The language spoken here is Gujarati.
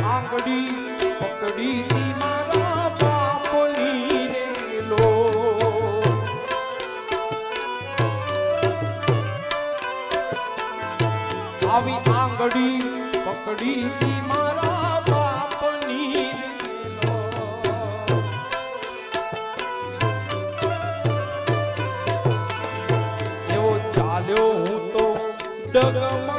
આંગળી પકડી મારા બાપની રેલો આવી આંગળી પકડી મારા બાપની રેલો એવો ચાલ્યો હું તો ડગમાં